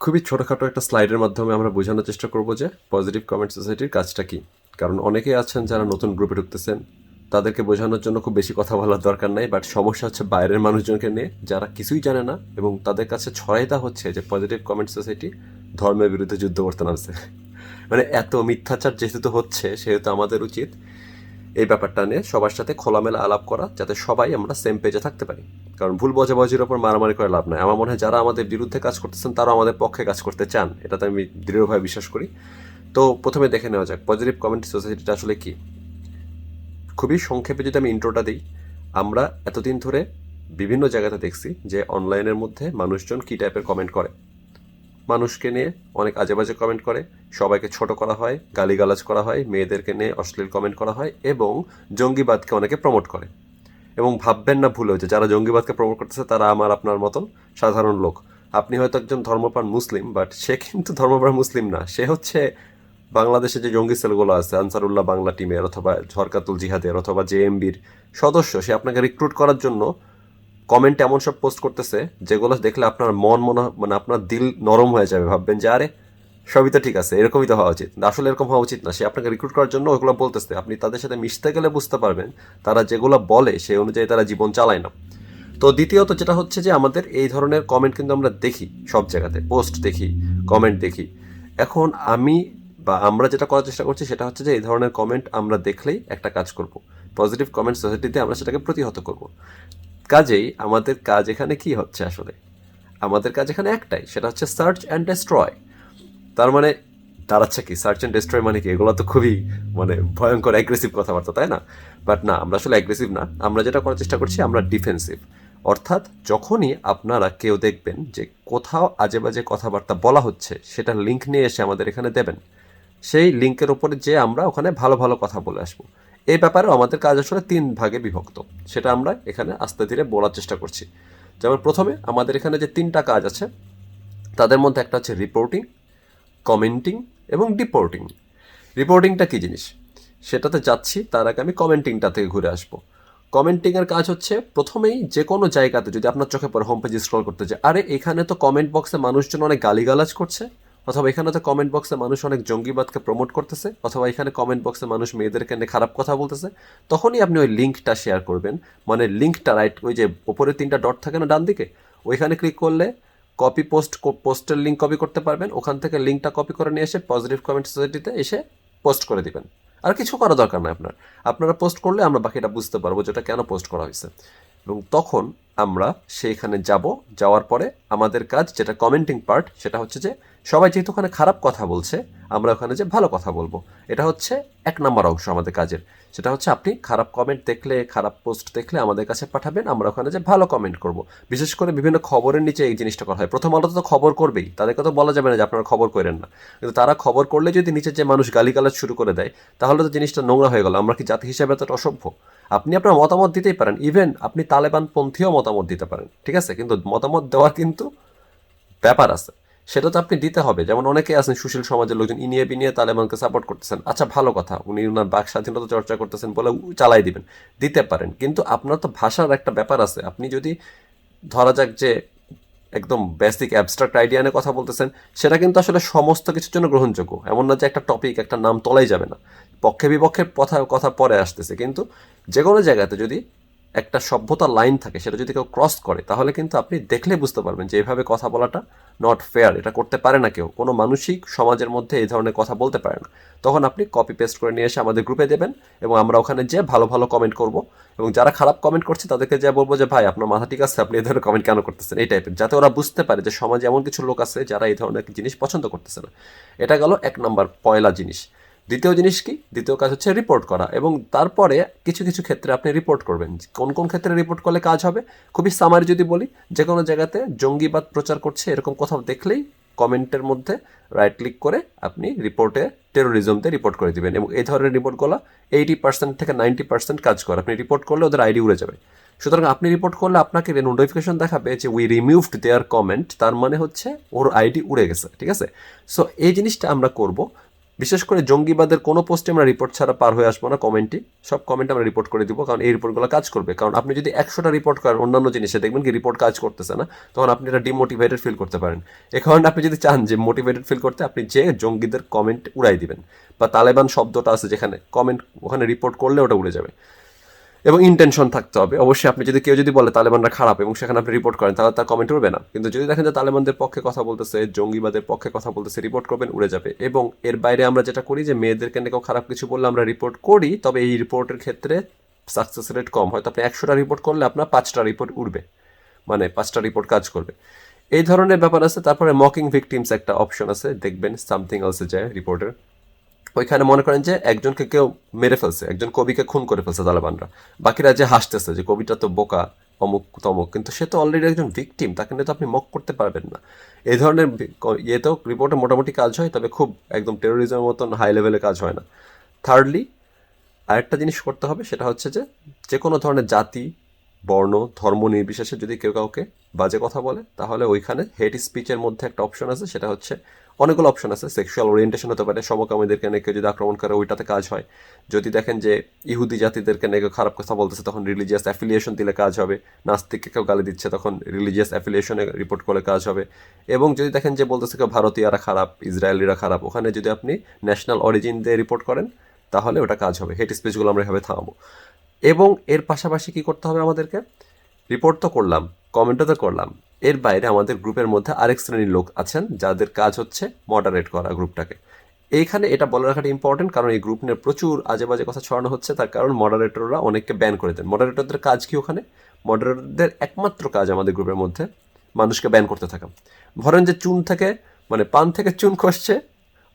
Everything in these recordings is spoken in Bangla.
খুবই ছোটোখাটো একটা স্লাইডের মাধ্যমে আমরা বোঝানোর চেষ্টা করব যে পজিটিভ কমেন্ট সোসাইটির কাজটা কী। কারণ অনেকেই আছেন যারা নতুন গ্রুপে ঢুকতেছেন, তাদেরকে বোঝানোর জন্য খুব বেশি কথা বলার দরকার নাই, বাট সমস্যা হচ্ছে বাইরের মানুষজনকে নিয়ে যারা কিছুই জানে না এবং তাদের কাছে ছড়াইতা হচ্ছে যে পজিটিভ কমেন্ট সোসাইটি ধর্মের বিরুদ্ধে যুদ্ধ করতে নামছে। মানে এত মিথ্যাচার যেহেতু হচ্ছে, সেহেতু আমাদের উচিত এই ব্যাপারটা নিয়ে সবার সাথে খোলামেলা আলাপ করা, যাতে সবাই আমরা সেম পেজে থাকতে পারি। কারণ ভুল বোঝাবুঝির ওপর মারামারি করে লাভ নাই। আমার মনে হয় যারা আমাদের বিরুদ্ধে কাজ করতেছেন তারাও আমাদের পক্ষে কাজ করতে চান, এটাতে আমি দৃঢ়ভাবে বিশ্বাস করি। তো প্রথমে দেখে নেওয়া যাক পজিটিভ কমেন্ট সোসাইটিটা আসলে কি। খুবই সংক্ষেপে যদি আমি ইন্ট্রোটা দিই, আমরা এতদিন ধরে বিভিন্ন জায়গাতে দেখছি যে অনলাইনের মধ্যে মানুষজন কী টাইপের কমেন্ট করে। মানুষকে নিয়ে অনেক আজে বাজে কমেন্ট করে, সবাইকে ছোট করা হয়, গালিগালাজ করা হয়, মেয়েদেরকে নিয়ে অশ্লীল কমেন্ট করা হয় এবং জঙ্গিবাদকে অনেকে প্রমোট করে। এবং ভাববেন না ভুল হয়েছে, যারা জঙ্গিবাদকে প্রমোট করতেছে তারা আমার আপনার মতন সাধারণ লোক। আপনি হয়তো একজন ধর্মপ্রাণ মুসলিম, বাট সে কিন্তু ধর্মপ্রাণ মুসলিম না, সে হচ্ছে বাংলাদেশে যে জঙ্গি সেলগুলো আছে আনসারুল্লাহ বাংলা টিমের অথবা ঝরকাতুল জিহাদের অথবা জেএমবির সদস্য, সে আপনাকে রিক্রুট করার জন্য কমেন্ট এমন সব পোস্ট করতেছে যেগুলো দেখলে আপনার মন মানে আপনার দিল নরম হয়ে যাবে, ভাববেন যে আরে সবই তো ঠিক আছে, এরকমই তো হওয়া উচিত। আসলে এরকম হওয়া উচিত না। সে আপনাকে রিক্রুট করার জন্য ওগুলো বলতেছে। আপনি তাদের সাথে মিশতে গেলে বুঝতে পারবেন তারা যেগুলো বলে সেই অনুযায়ী তারা জীবন চালায় না। তো দ্বিতীয়ত যেটা হচ্ছে যে আমাদের এই ধরনের কমেন্ট কিন্তু আমরা দেখি সব জায়গাতে, পোস্ট দেখি, কমেন্ট দেখি। এখন আমরা যেটা করার চেষ্টা করছি সেটা হচ্ছে যে এই ধরনের কমেন্ট আমরা দেখলেই একটা কাজ করব, পজিটিভ কমেন্ট সোসাইটিতে আমরা সেটাকে প্রতিহত করব। কাজেই আমাদের কাজ এখানে কি হচ্ছে আসলে, আমাদের কাজ এখানে একটাই, সেটা হচ্ছে সার্চ অ্যান্ড ডেস্ট্রয়। তার মানে দাঁড়াচ্ছে কি, সার্চ অ্যান্ড ডেস্ট্রয় মানে কি? এগুলো তো খুবই মানে ভয়ঙ্কর অ্যাগ্রেসিভ কথাবার্তা, তাই না? বাট না, আমরা আসলে অ্যাগ্রেসিভ না। আমরা যেটা করার চেষ্টা করছি, আমরা ডিফেন্সিভ। অর্থাৎ যখনই আপনারা কেউ দেখবেন যে কোথাও আজে বাজে কথাবার্তা বলা হচ্ছে, সেটা লিঙ্ক নিয়ে এসে আমাদের এখানে দেবেন। সেই লিঙ্কের ওপরে যে আমরা ওখানে ভালো ভালো কথা বলে আসবো। এই ব্যাপারেও আমাদের কাজ আসলে 3 ভাগে বিভক্ত, সেটা আমরা এখানে আস্তে ধীরে বলার চেষ্টা করছি। যেমন প্রথমে আমাদের এখানে যে 3টা কাজ আছে, তাদের মধ্যে একটা হচ্ছে রিপোর্টিং, কমেন্টিং এবং ডিপোর্টিং। রিপোর্টিংটা কী জিনিস সেটাতে যাচ্ছি, তার আগে আমি কমেন্টিংটা থেকে ঘুরে আসবো। কমেন্টিংয়ের কাজ হচ্ছে প্রথমেই যে কোনো জায়গাতে যদি আপনার চোখে পড়ে হোম পেজে স্ক্রল করতে যায়, আরে এখানে তো কমেন্ট বক্সে মানুষজন অনেক গালিগালাজ করছে, অথবা এখানে তো কমেন্ট বক্সে মানুষ অনেক জঙ্গিবাদকে প্রমোট করতেছে, অথবা এখানে কমেন্ট বক্সে মানুষ মেয়েদেরকে নিয়ে খারাপ কথা বলতেছে, তখনই আপনি ওই লিঙ্কটা শেয়ার করবেন। মানে লিঙ্কটা রাইট, ওই যে ওপরে 3টা ডট থাকে না ডান দিকে, ওইখানে ক্লিক করলে কপি পোস্টের লিঙ্ক কপি করতে পারবেন। ওখান থেকে লিঙ্কটা কপি করে নিয়ে এসে পজিটিভ কমেন্ট সোসাইটিতে এসে পোস্ট করে দিবেন। আর কিছু করা দরকার নয় আপনারা পোস্ট করলে আমরা বাকিটা বুঝতে পারবো যেটা কেন পোস্ট করা হয়েছে। এবং তখন আমরা সেইখানে যাওয়ার পরে আমাদের কাজ যেটা কমেন্টিং পার্ট, সেটা হচ্ছে যে সবাই যেহেতু ওখানে খারাপ কথা বলছে, আমরা ওখানে যে ভালো কথা বলবো। এটা হচ্ছে 1 নম্বর অংশ আমাদের কাজের। সেটা হচ্ছে আপনি খারাপ কমেন্ট দেখলে, খারাপ পোস্ট দেখলে আমাদের কাছে পাঠাবেন, আমরা ওখানে যে ভালো কমেন্ট করব। বিশেষ করে বিভিন্ন খবরের নিচে এই জিনিসটা করা হয়। প্রথম আলোতে তো খবর করবেই, তাদেরকে তো বলা যাবে না যে আপনারা খবর করেন না, কিন্তু তারা খবর করলে যদি নিচে যে মানুষ গালিগালাজ শুরু করে দেয়, তাহলে তো জিনিসটা নোংরা হয়ে গেল। আমরা কি জাতি হিসেবে এতটা অসভ্য? আপনি আপনার মতামত দিতেই পারেন, ইভেন আপনি তালেবান পন্থীও মতামত দিতে পারেন, ঠিক আছে, কিন্তু মতামত দেওয়ার কিন্তু ব্যাপার আছে, সেটা তো আপনি দিতে হবে। যেমন অনেকে আছেন সুশীল সমাজের লোকজন, ইনিয়ে বিনিয়ে তালেবানকে সাপোর্ট করতেছেন, আচ্ছা ভালো কথা, উনি ওনার বাক স্বাধীনতা চর্চা করতেছেন বলে চালাই দিবেন, দিতে পারেন। কিন্তু আপনার তো ভাষার একটা ব্যাপার আছে। আপনি যদি ধরা যাক যে একদম বেসিক অ্যাবস্ট্রাক্ট আইডিয়া নিয়ে কথা বলতেছেন, সেটা কিন্তু আসলে সমস্ত কিছুর জন্য গ্রহণযোগ্য। এমন না যে একটা টপিক, একটা নাম তোলাই যাবে না। পক্ষে বিপক্ষের কথা পরে আসতেছে, কিন্তু যে কোনো জায়গাতে যদি একটা সভ্যতার লাইন থাকে, সেটা যদি কেউ ক্রস করে, তাহলে কিন্তু আপনি দেখলে বুঝতে পারবেন যে এভাবে কথা বলাটা নট ফেয়ার, এটা করতে পারে না কেউ, কোনো মানুষই সমাজের মধ্যে এই ধরনের কথা বলতে পারে না। তখন আপনি কপি পেস্ট করে নিয়ে এসে আমাদের গ্রুপে দেবেন এবং আমরা ওখানে যে ভালো ভালো কমেন্ট করব, এবং যারা খারাপ কমেন্ট করছে তাদেরকে যা বলবো যে ভাই আপনার মাথা ঠিক আছে, আপনি এই ধরনের কমেন্ট কেন করতেছেন, এই টাইপের, যাতে ওরা বুঝতে পারে যে সমাজে এমন কিছু লোক আছে যারা এই ধরনের জিনিস পছন্দ করতেছে না। এটা গেল 1 নম্বর পয়লা জিনিস। দ্বিতীয় জিনিস কি? দ্বিতীয় কাজ হচ্ছে রিপোর্ট করা। এবং তারপরে কিছু কিছু ক্ষেত্রে আপনি রিপোর্ট করবেন। কোন কোন ক্ষেত্রে রিপোর্ট করলে কাজ হবে, খুবই সামারি যদি বলি, যে কোনো জায়গাতে জঙ্গিবাদ প্রচার করছে এরকম কোথাও দেখলেই কমেন্টের মধ্যে রাইট ক্লিক করে আপনি রিপোর্টে টেরোরিজমতে রিপোর্ট করে দিবেন। এবং এই ধরনের রিপোর্টগুলো 80% থেকে 90% কাজ করে। আপনি রিপোর্ট করলে ওদের আইডি উড়ে যাবে। সুতরাং আপনি রিপোর্ট করলে আপনাকে নোটিফিকেশন দেখাবে যে উই রিমুভড দেয়ার কমেন্ট, তার মানে হচ্ছে ওর আইডি উড়ে গেছে, ঠিক আছে। সো এই জিনিসটা আমরা করব। বিশেষ করে জঙ্গিবাদের কোনো পোস্টে আমরা রিপোর্ট ছাড়া পার হয়ে আসবো না, কমেন্টই সব কমেন্ট আমরা রিপোর্ট করে দিব, কারণ এই রিপোর্টগুলো কাজ করবে। কারণ আপনি যদি 100টা রিপোর্ট করেন অন্যান্য জিনিসে, দেখবেন কি রিপোর্ট কাজ করতেছে না, তখন আপনি এটা ডিমোটিভেটেড ফিল করতে পারেন। এ কারণে আপনি যদি চান যে মোটিভেটেড ফিল করতে, আপনি যে জঙ্গিদের কমেন্ট উড়াই দিবেন, বা তালেবান শব্দটা আছে যেখানে কমেন্ট, ওখানে রিপোর্ট করলে ওটা উড়ে যাবে। এবং ইন্টেনশন থাকতে হবে অবশ্যই। আপনি যদি কেউ যদি বলে তালেবানরা খারাপ এবং সেখানে আপনি রিপোর্ট করেন, তাহলে তার কমেন্ট উড়বে না। কিন্তু যদি দেখেন যে তালেবানদের পক্ষে কথা বলতেছে, জঙ্গিবাদের পক্ষে কথা বলতেছে, রিপোর্ট করবেন, উড়ে যাবে। এবং এর বাইরে আমরা যেটা করি যে মেয়েদেরকে নিয়ে কেউ খারাপ কিছু বললে আমরা রিপোর্ট করি, তবে এই রিপোর্টের ক্ষেত্রে সাকসেস রেট কম। হয়তো আপনি 100টা রিপোর্ট করলে আপনার 5টা রিপোর্ট উড়বে, মানে 5টা রিপোর্ট কাজ করবে। এই ধরনের ব্যাপার আছে। তারপরে মকিং ভিকটিমস একটা অপশন আছে, দেখবেন সামথিং এলসে যায় রিপোর্টের। ওইখানে মনে করেন যে একজনকে কেউ মেরে ফেলছে, একজন কবিকে খুন করে ফেলছে তালেবানরা, বাকিরা যে হাসতেছে যে কবিটা তো বোকা, অমুক তমুক, কিন্তু সে তো অলরেডি একজন ভিকটিম, তাকে নিয়ে তো আপনি মক করতে পারবেন না। এই ধরনের ইয়েতেও রিপোর্টে মোটামুটি কাজ হয়, তবে খুব একদম টেরোরিজমের মতন হাই লেভেলে কাজ হয় না। থার্ডলি আরেকটা জিনিস করতে হবে, সেটা হচ্ছে যে যে কোনো ধরনের জাতি, বর্ণ, ধর্ম নির্বিশেষে যদি কেউ কাউকে বাজে কথা বলে, তাহলে ওইখানে হেট স্পিচের মধ্যে একটা অপশন আছে, সেটা হচ্ছে, অনেকগুলো অপশন আছে, সেক্সুয়াল ওরিয়েন্টেশন হতে পারে, সমকামীদেরকে নিয়ে কেউ যদি আক্রমণ করে ওইটাতে কাজ হয়। যদি দেখেন যে ইহুদি জাতিদেরকে নিয়ে কেউ খারাপ কথা বলতেছে, তখন রিলিজিয়াস অ্যাফিলিয়েশন দিলে কাজ হবে। নাস্তিককে কেউ গালি দিচ্ছে, তখন রিলিজিয়াস অ্যাফিলিয়েশনে রিপোর্ট করলে কাজ হবে। এবং যদি দেখেন যে বলতেছে কেউ ভারতীয়রা খারাপ, ইসরায়েলিরা খারাপ, ওখানে যদি আপনি ন্যাশনাল অরিজিন দিয়ে রিপোর্ট করেন, তাহলে ওটা কাজ হবে। হেট স্পিচগুলো আমরা এভাবে থামাবো। এবং এর পাশাপাশি কী করতে হবে আমাদেরকে, রিপোর্ট তো করলাম, কমেন্টও তো করলাম, এর বাইরে আমাদের গ্রুপের মধ্যে আরেক শ্রেণীর লোক আছেন যাদের কাজ হচ্ছে মডারেট করা গ্রুপটাকে। এইখানে এটা বলে রাখাটা ইম্পর্টেন্ট, কারণ এই গ্রুপ নিয়ে প্রচুর আজে বাজে কথা ছড়ানো হচ্ছে। তার কারণ মডারেটররা অনেককে ব্যান করে দেন। মডারেটরদের কাজ কি ওখানে? মডারেটরদের একমাত্র কাজ আমাদের গ্রুপের মধ্যে মানুষকে ব্যান করতে থাকা। ধরেন যে চুন থেকে, মানে পান থেকে চুন খসছে,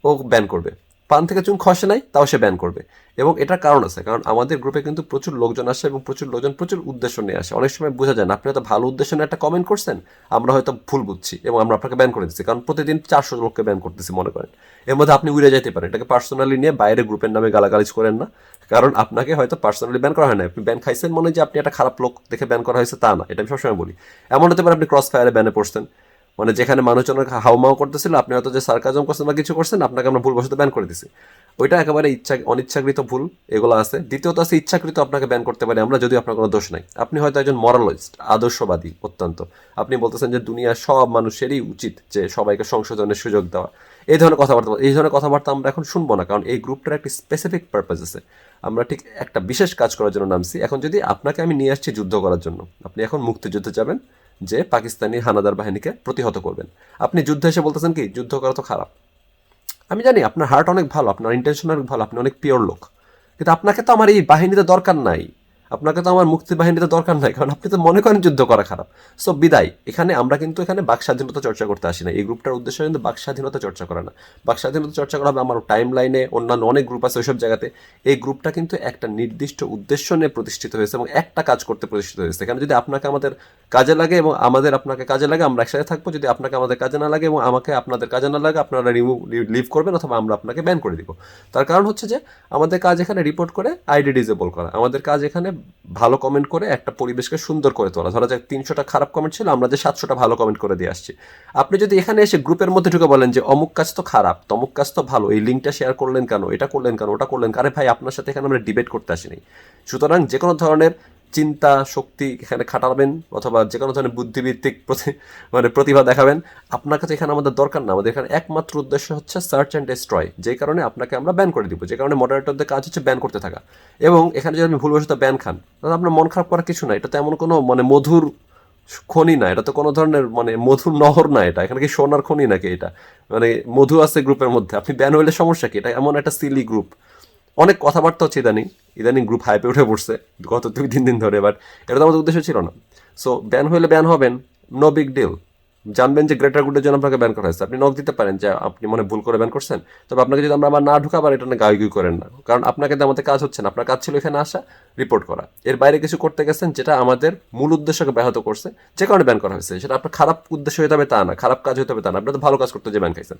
ও ব্যান করবে। পান থেকে চুন খসে নাই, তাও সে ব্যান করবে। এবং এটার কারণ আছে, কারণ আমাদের গ্রুপে কিন্তু প্রচুর লোকজন আসে এবং প্রচুর লোকজন প্রচুর উদ্দেশ্য নিয়ে আসে। অনেক সময় বোঝা যায় না, আপনি হয়তো ভালো উদ্দেশ্য নিয়ে একটা কমেন্ট করছেন, আমরা হয়তো ভুল বুঝছি এবং আমরা আপনাকে ব্যান করে দিচ্ছি, কারণ প্রতিদিন 400 লোককে ব্যান করতেছি মনে করেন। এর মধ্যে আপনি উড়ে যেতে পারেন। এটাকে পার্সোনালি নিয়ে বাইরে গ্রুপের নামে গালাগালিজ করেন না, কারণ আপনাকে হয়তো পার্সোনালি ব্যান করা হয় না। আপনি ব্যান খাইছেন মনে যে আপনি একটা খারাপ লোক দেখে ব্যান করা হয়েছে, তা না। এটা আমি সবসময় বলি। এমন হতে পারে আপনি ক্রস ফায়ারে ব্যানে পড়ছেন, মানে যেখানে মানুষজনের হাউমাউ করতেছিল, আপনি হয়তো যে সার্কাজম করছেন বা কিছু করছেন, আপনাকে আমরা ভুলবশত ব্যান করে দিছি। ওইটা একেবারে অনিচ্ছাকৃত ভুল, এগুলো আছে। দ্বিতীয়ত আছে ইচ্ছাকৃত আপনাকে ব্যান করতে পারি আমরা, যদিও আপনার কোনো দোষ নাই। আপনি হয়তো একজন মরালিস্ট, আদর্শবাদী অত্যন্ত, আপনি বলতেছেন যে দুনিয়ার সব মানুষেরই উচিত যে সবাইকে সংশোধনের সুযোগ দেওয়া। এই ধরনের কথাবার্তা আমরা এখন শুনবো না, কারণ এই গ্রুপটার একটি স্পেসিফিক পারপাস আছে। আমরা ঠিক একটা বিশেষ কাজ করার জন্য নামছি। এখন যদি আপনাকে আমি নিয়ে আসছি যুদ্ধ করার জন্য, আপনি এখন মুক্তিযুদ্ধে যাবেন, যে পাকিস্তানি হানাদার বাহিনীকে প্রতিহত করবেন। আপনি যুদ্ধে এসে বলতেছেন কি যুদ্ধ করা তো খারাপ। আমি জানি আপনার হার্ট অনেক ভালো, আপনার ইন্টেনশন অনেক ভালো, আপনি অনেক পিওর লোক, কিন্তু আপনাকে তো আমার এই বাহিনীতে দরকার নাই, আপনাকে তো আমার মুক্তি বাহিনীতে দরকার নাই, কারণ আপনি তো মনে করেন যুদ্ধ করা খারাপ। সো বিদায়। এখানে আমরা কিন্তু এখানে বাক স্বাধীনতা চর্চা করতে আসি না। এই গ্রুপটার উদ্দেশ্য কিন্তু বাক স্বাধীনতা চর্চা করা না। বাক স্বাধীনতা চর্চা করা হবে আমার টাইম লাইনে, অন্যান্য অনেক গ্রুপ আছে ওইসব জায়গাতে। এই গ্রুপটা কিন্তু একটা নির্দিষ্ট উদ্দেশ্য নিয়ে প্রতিষ্ঠিত হয়েছে এবং একটা কাজ করতে প্রতিষ্ঠিত হয়েছে। এখানে যদি আপনাকে আমাদের কাজে লাগে এবং আমাদের আপনাকে কাজে লাগে, আমরা একসাথে থাকবো। যদি আপনাকে আমাদের কাজে না লাগে এবং আমাকে আপনাদের কাজে না লাগে, আপনারা লিভ করবেন অথবা আমরা আপনাকে ব্যান করে দিব। তার কারণ হচ্ছে যে আমাদের কাজ এখানে রিপোর্ট করে আইডি ডিজেবল করা, আমাদের কাজ এখানে ভালো কমেন্ট করে একটা পরিবেশকে সুন্দর করে তোলা। ধরা যাক 300টা খারাপ কমেন্ট ছিল, আমরা যে 700টা ভালো কমেন্ট করে দিয়ে আসছি। আপনি যদি এখানে এসে গ্রুপের মধ্যে ঢুকে বলেন যে অমুক কাজ তো খারাপ, তমুক কাজ তো ভালো, এই লিঙ্কটা শেয়ার করলেন কেন, এটা করলেন কেন, ওটা করলেন, আরে ভাই আপনার সাথে এখানে আমরা ডিবেট করতে আসিনি। সুতরাং যে কোনো ধরনের চিন্তা শক্তি এখানে খাটাবেন অথবা যে কোনো ধরনের বুদ্ধিভিত্তিক প্রতিভা দেখাবেন, আপনার কাছে এখানে আমাদের দরকার না। আমাদের এখানে একমাত্র উদ্দেশ্য হচ্ছে সার্চ অ্যান্ড ডেস্ট্রয়, যে কারণে আপনাকে আমরা ব্যান করে দিব, যে কারণে মডারেটরদের কাজ হচ্ছে ব্যান করতে থাকা। এবং এখানে যদি আপনি ভুলবশত ব্যান খান, তাহলে আপনার মন খারাপ করার কিছু না। এটা তো এমন কোনো মধুর খনি না, এটা তো কোনো ধরনের মধুর নহর না। এটা এখানে কি সোনার খনি নাকি? এটা মধু আছে গ্রুপের মধ্যে, আপনি ব্যান হইলে সমস্যা কি? এটা এমন একটা সিলি গ্রুপ। অনেক কথাবার্তা হচ্ছে ইদানিং ইদানিং গ্রুপ হাইপে উঠে পড়ছে গত 2-3 দিন ধরে, বাট এটা তো আমাদের উদ্দেশ্য ছিল না। সো ব্যান হইলে ব্যান হবেন, নো বিগ ডিল। জানবেন যে গ্রেটার গুডের জন্য আপনাকে ব্যান করা হয়েছে। আপনি নক দিতে পারেন যে আপনি ভুল করে ব্যান করছেন, তবে আপনাকে যদি আমরা আবার না ঢুকাবার এটা গাই গুই করেন না, কারণ আপনাকে তো আমাদের কাজ হচ্ছে না। আপনার কাজ ছিল এখানে আসা, রিপোর্ট করা। এর বাইরে কিছু করতে গেছেন যেটা আমাদের মূল উদ্দেশ্যকে ব্যাহত করছে, যে কারণে ব্যান করা হয়েছে। সেটা আপনার খারাপ উদ্দেশ্য হতে হবে তা না, খারাপ কাজ হতে হবে তা না, আপনি তো ভালো কাজ করতে যে ব্যান খাইছেন।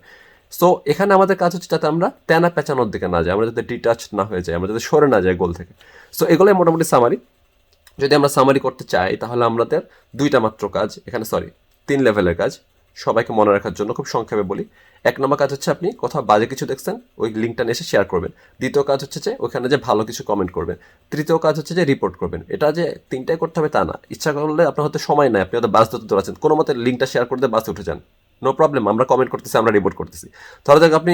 সো এখানে আমাদের কাজ হচ্ছে যাতে আমরা তেনা পেঁচানোর দিকে না যাই, আমরা যাতে ডিটাচ না হয়ে যাই, আমরা যাতে সরে না যাই গোল থেকে। সো এগুলোই মোটামুটি সামারি। যদি আমরা সামারি করতে চাই তাহলে আমাদের দুইটা মাত্র কাজ এখানে, 3 লেভেলের কাজ। সবাইকে মনে রাখার জন্য খুব সংক্ষেপে বলি। 1 নম্বর কাজ হচ্ছে আপনি কোথাও বাজে কিছু দেখছেন, ওই লিঙ্কটা নিয়ে এসে শেয়ার করবেন। দ্বিতীয় কাজ হচ্ছে যে ওখানে যে ভালো কিছু কমেন্ট করবেন। তৃতীয় কাজ হচ্ছে যে রিপোর্ট করবেন। এটা যে 3টাই করতে হবে তা না। ইচ্ছা করলে আপনার হয়তো সময় নাই, আপনি হয়তো বাস ধরতে দৌড়াচ্ছেন, কোনো মতে লিঙ্কটা শেয়ার করে দিয়ে বাসে উঠে যান, নো প্রবলেম, আমরা কমেন্ট করতেছি, আমরা রিপোর্ট করতেছি। ধরা যাক আপনি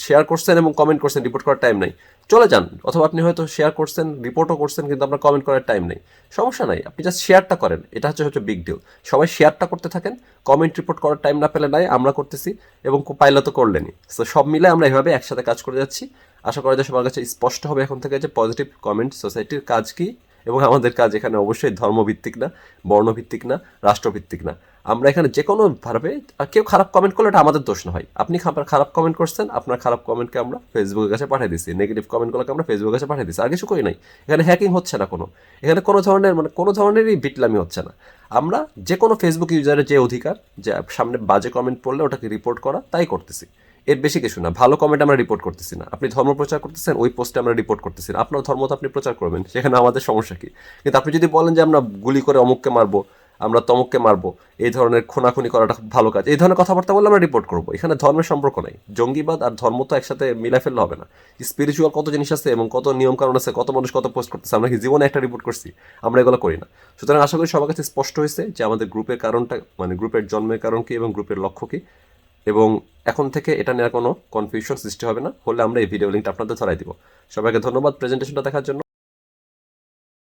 শেয়ার করছেন এবং কমেন্ট করছেন, রিপোর্ট করার টাইম নাই, চলে যান। অথবা আপনি হয়তো শেয়ার করছেন, রিপোর্টও করছেন, কিন্তু আপনার কমেন্ট করার টাইম নেই, সমস্যা নাই, আপনি জাস্ট শেয়ারটা করেন, এটা হচ্ছে বিগ ডিল। সবাই শেয়ারটা করতে থাকেন, কমেন্ট রিপোর্ট করার টাইম না পেলে নাই, আমরা করতেছি এবং পাইলে তো করলেনই। তো সব মিলে আমরা এভাবে একসাথে কাজ করে যাচ্ছি। আশা করা যায় সবার কাছে স্পষ্ট হবে এখন থেকে যে পজিটিভ কমেন্ট সোসাইটির কাজ কী, এবং আমাদের কাজ এখানে অবশ্যই ধর্মভিত্তিক না, বর্ণভিত্তিক না, রাষ্ট্রভিত্তিক না। আমরা এখানে যে কোনোভাবে, কেউ খারাপ কমেন্ট করলে এটা আমাদের দোষ না হয়। আপনি খারাপ কমেন্ট করছেন, আপনার খারাপ কমেন্টকে আমরা ফেসবুকের কাছে পাঠিয়ে দিচ্ছি, নেগেটিভ কমেন্টগুলোকে আমরা ফেসবুকের কাছে পাঠিয়ে দিচ্ছি, আর কিছু করি নাই। এখানে হ্যাকিং হচ্ছে না কোনো, এখানে কোনো ধরনেরই বিটলামি হচ্ছে না। আমরা যে কোনো ফেসবুক ইউজারের যে অধিকার, যে সামনে বাজে কমেন্ট পড়লে ওটাকে রিপোর্ট করা, তাই করতেছি, এর বেশি কিছু না। ভালো কমেন্ট আমরা রিপোর্ট করতেছি না। আপনি ধর্ম প্রচার করতেছেন, ওই পোস্টে আমরা রিপোর্ট করতেছি না। আপনার ধর্ম তো আপনি প্রচার করবেন, সেখানে আমাদের সমস্যা কী? কিন্তু আপনি যদি বলেন যে আমরা গুলি করে অমুককে মারবো, আমরা তমুককে মারবো, এই ধরনের খুনাখুনি করাটা খুব ভালো কাজ, এই ধরনের কথাবার্তা বললে আমরা রিপোর্ট করবো। এখানে ধর্মের সম্পর্ক নাই। জঙ্গিবাদ আর ধর্ম তো একসাথে মিলাই ফেললে হবে না। স্পিরিচুয়াল কত জিনিস আছে এবং কত নিয়মকানুন আছে, কত মানুষ কত পোস্ট করতেছে, আমরা কি জীবনে একটা রিপোর্ট করছি? আমরা এগুলো করি না। সুতরাং আশা করি সবার কাছে স্পষ্ট হয়েছে যে আমাদের গ্রুপের কারণটা, মানে গ্রুপের জন্মের কারণ কী এবং গ্রুপের লক্ষ্য কী। এবং এখন থেকে এটা নিয়ে কোনো কনফিউশন সৃষ্টি হবে না, হলে আমরা এই ভিডিও লিঙ্কটা আপনাদের ধরাই দিব। সবাইকে ধন্যবাদ প্রেজেন্টেশনটা দেখার জন্য।